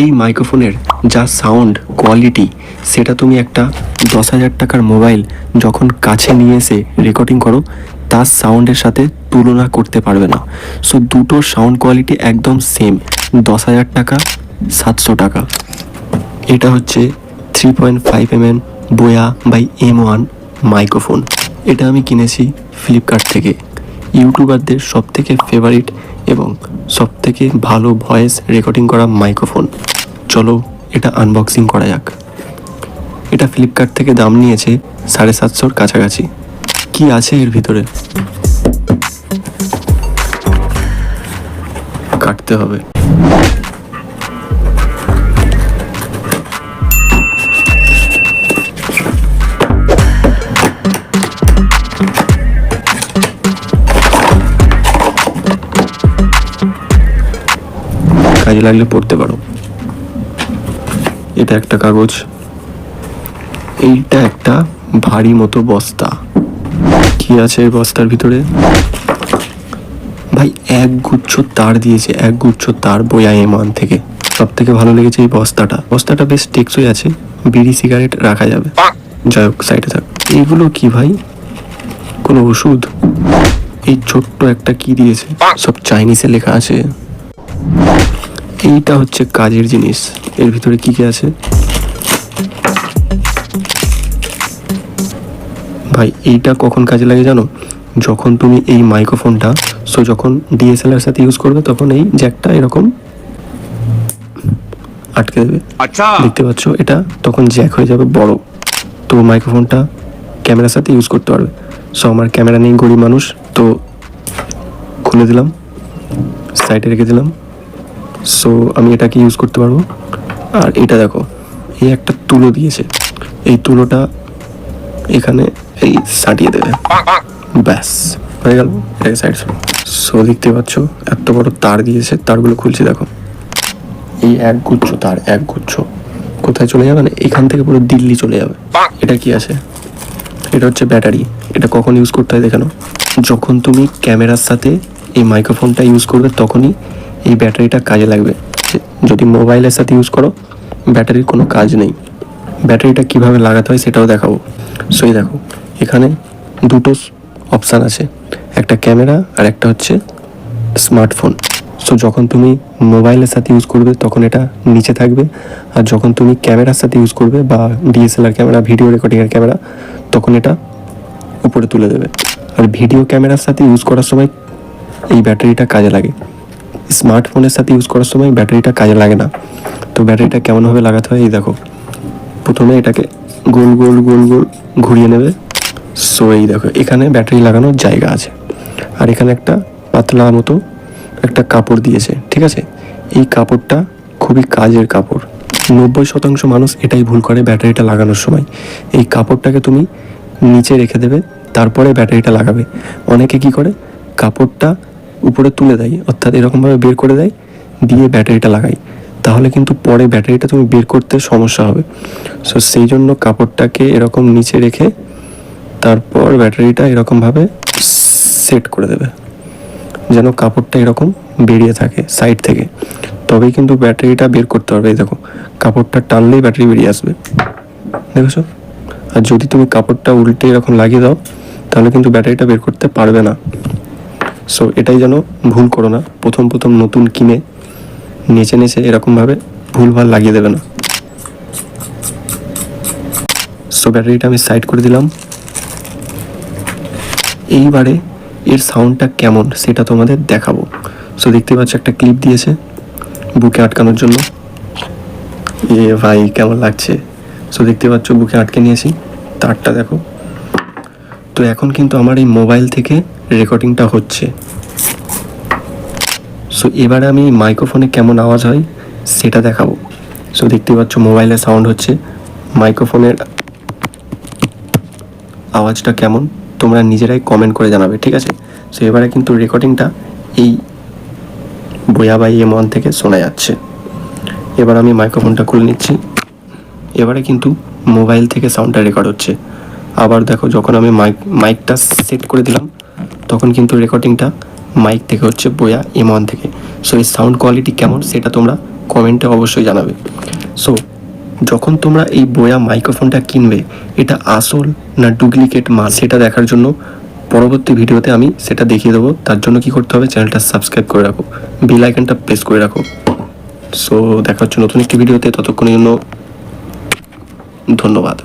এই মাইক্রোফোনের যা সাউন্ড কোয়ালিটি সেটা তুমি একটা 10,000 টাকার মোবাইল যখন কাছে নিয়ে এসে রেকর্ডিং করো তার সাউন্ডের সাথে তুলনা করতে পারবে না। সো দুটোর সাউন্ড কোয়ালিটি একদম সেম। 10,000 টাকা, 700 টাকা। এটা হচ্ছে 3.5mm বোয়া বাই M1 মাইক্রোফোন। এটা আমি কিনেছি ফ্লিপকার্ট থেকে। ইউটিউবারদের সবথেকে ফেভারিট এবং সবথেকে ভালো ভয়েস রেকর্ডিং করা মাইক্রোফোন। চলো এটা আনবক্সিং করা যাক। এটা ফ্লিপকার্ট থেকে দাম নিয়েছে 750-র কাছাকাছি। কি আছে এর ভিতরে কাটতে হবে। কাজে লাগলে পড়তে পারো। এটা একটা কাগজ, এইটা একটা ভারী মতো বস্তা। কি আছে এই বস্তার ভিতরে? ভাই এক গুচ্ছ তার দিয়েছে, এক গুচ্ছ তার বোয়া M1 থেকে। সব থেকে ভালো লেগেছে এই বস্তাটা বেশ টেকসই আছে, বিড়ি সিগারেট রাখা যাবে। যাই হোক সাইডে থাক। এইগুলো কি ভাই, কোনো ওষুধ? এই ছোট্ট একটা কি দিয়েছে, সব চাইনিজে লেখা আছে। এইটা হচ্ছে কাজের জিনিস। এর ভিতরে কি কি আছে ভাই? এইটা কখন কাজে লাগে জানো? যখন তুমি এই মাইক্রোফোনটা যখন DSLR সাথে ইউজ করবে তখন এই জ্যাকটা এরকম আটকে দেবে। দেখতে পাচ্ছ, এটা তখন জ্যাক হয়ে যাবে বড়, তো মাইক্রোফোনটা ক্যামেরার সাথে ইউজ করতে পারবে। আমার ক্যামেরা নেই, গরিব মানুষ, তো খুলে দিলাম, সাইডে রেখে দিলাম। আমি এটাকে ইউজ করতে পারবো। আর এটা দেখো, এই একটা তুলো দিয়েছে, এই তুলোটা এখানে এই সাটিয়ে দেবে, ব্যাস হয়ে গেল। এটাকে সাইড। দেখতে পাচ্ছ এত বড় তার দিয়েছে, তারগুলো খুলছি দেখো। এই এক গুচ্ছ তার, এক গুচ্ছ কোথায় চলে যাবে না, এখান থেকে পুরো দিল্লি চলে যাবে। এটা কি আছে? এটা হচ্ছে ব্যাটারি। এটা কখন ইউজ করতে হয় দেখানো? যখন তুমি ক্যামেরার সাথে এই মাইক্রোফোনটা ইউজ করবে তখনই এই ব্যাটারিটা কাজে লাগবে। যদি মোবাইলের সাথে ইউজ করো ব্যাটারির কোনো কাজ নেই। ব্যাটারিটা কিভাবে লাগাতে হয় সেটাও দেখাবো। এই দেখো, এখানে দুটো অপশান আছে, একটা ক্যামেরা আর একটা হচ্ছে স্মার্টফোন। যখন তুমি মোবাইলের সাথে ইউজ করবে তখন এটা নিচে থাকবে, আর যখন তুমি ক্যামেরার সাথে ইউজ করবে বা DSLR ক্যামেরা, ভিডিও রেকর্ডিংয়ের ক্যামেরা, তখন এটা উপরে তুলে দেবে। আর ভিডিও ক্যামেরার সাথে ইউজ করার সময় এই ব্যাটারিটা কাজে লাগে। স্মার্টফোনের সাথে ইউজ করার সময় ব্যাটারিটা কাজে লাগে না। তো ব্যাটারিটা কেমনভাবে লাগাতে হয় এই দেখো। প্রথমে এটাকে গোল গোল গোল গোল ঘুরিয়ে নেবে। এই দেখো, এখানে ব্যাটারি লাগানোর জায়গা আছে, আর এখানে একটা পাতলা মতো একটা কাপড় দিয়েছে, ঠিক আছে? এই কাপড়টা খুবই কাজের কাপড়। 90% মানুষ এটাই ভুল করে ব্যাটারিটা লাগানোর সময়। এই কাপড়টাকে তুমি নিচে রেখে দেবে, তারপরে ব্যাটারিটা লাগাবে। অনেকে কি করে, কাপড়টা উপরে তুলে দেয়, অর্থাৎ এরকমভাবে বের করে দেয়, দিয়ে ব্যাটারিটা লাগায়, তাহলে কিন্তু পরে ব্যাটারিটা তুমি বের করতে সমস্যা হবে। সেই জন্য কাপড়টাকে এরকম নিচে রেখে তারপর ব্যাটারিটা এরকমভাবে সেট করে দেবে, যেন কাপড়টা এরকম বেরিয়ে থাকে সাইড থেকে, তবেই কিন্তু ব্যাটারিটা বের করতে পারবে। এই দেখো, কাপড়টা টানলেই ব্যাটারি বেরিয়ে আসবে, দেখেছো? আর যদি তুমি কাপড়টা উল্টে এরকম লাগিয়ে দাও তাহলে কিন্তু ব্যাটারিটা বের করতে পারবে না। এটাই যেন ভুল করো না, প্রথম নতুন কিনে নেচে এরকমভাবে ভুলভাল লাগিয়ে দেবে না। ব্যাটারিটা আমি সাইড করে দিলাম। এইবারে এর সাউন্ডটা কেমন সেটা তোমাদের দেখাবো। দেখতে পাচ্ছ একটা ক্লিপ দিয়েছে বুকে আটকানোর জন্য। ভাই কেমন লাগছে? দেখতে পাচ্ছ বুকে আটকে নিয়েছি, তারটা দেখো। তো এখন কিন্তু আমার এই মোবাইল থেকে রেকর্ডিংটা হচ্ছে। এবারে আমি মাইক্রোফোনে কেমন আওয়াজ হয় সেটা দেখাবো। দেখতে পাচ্ছ মোবাইলের সাউন্ড হচ্ছে, মাইক্রোফোনের আওয়াজটা কেমন তোমরা নিজেরাই কমেন্ট করে জানাবে, ঠিক আছে? এবারে কিন্তু রেকর্ডিংটা এই বোয়া বাই M1 থেকে শোনা যাচ্ছে। এবার আমি মাইক্রোফোনটা খুলে নিচ্ছি। এবারে কিন্তু মোবাইল থেকে সাউন্ডটা রেকর্ড হচ্ছে। আবার দেখো, যখন আমি মাইকটা সেট করে দিলাম তখন কিন্তু রেকর্ডিংটা মাইক থেকে হচ্ছে বোয়া M1 থেকে। এই সাউন্ড কোয়ালিটি কেমন সেটা তোমরা কমেন্টে অবশ্যই জানাবে। সো যখন তোমরা এই বোয়া মাইক্রোফোনটা কিনবে, এটা আসল না ডুপ্লিকেট মাল সেটা দেখার জন্য পরবর্তী ভিডিওতে আমি সেটা দেখিয়ে দেবো। তার জন্য কি করতে হবে, চ্যানেলটা সাবস্ক্রাইব করে রাখো, বেল আইকনটা প্রেস করে রাখো। সো দেখা হচ্ছে নতুন একটি ভিডিওতে, ততক্ষণের জন্য ধন্যবাদ।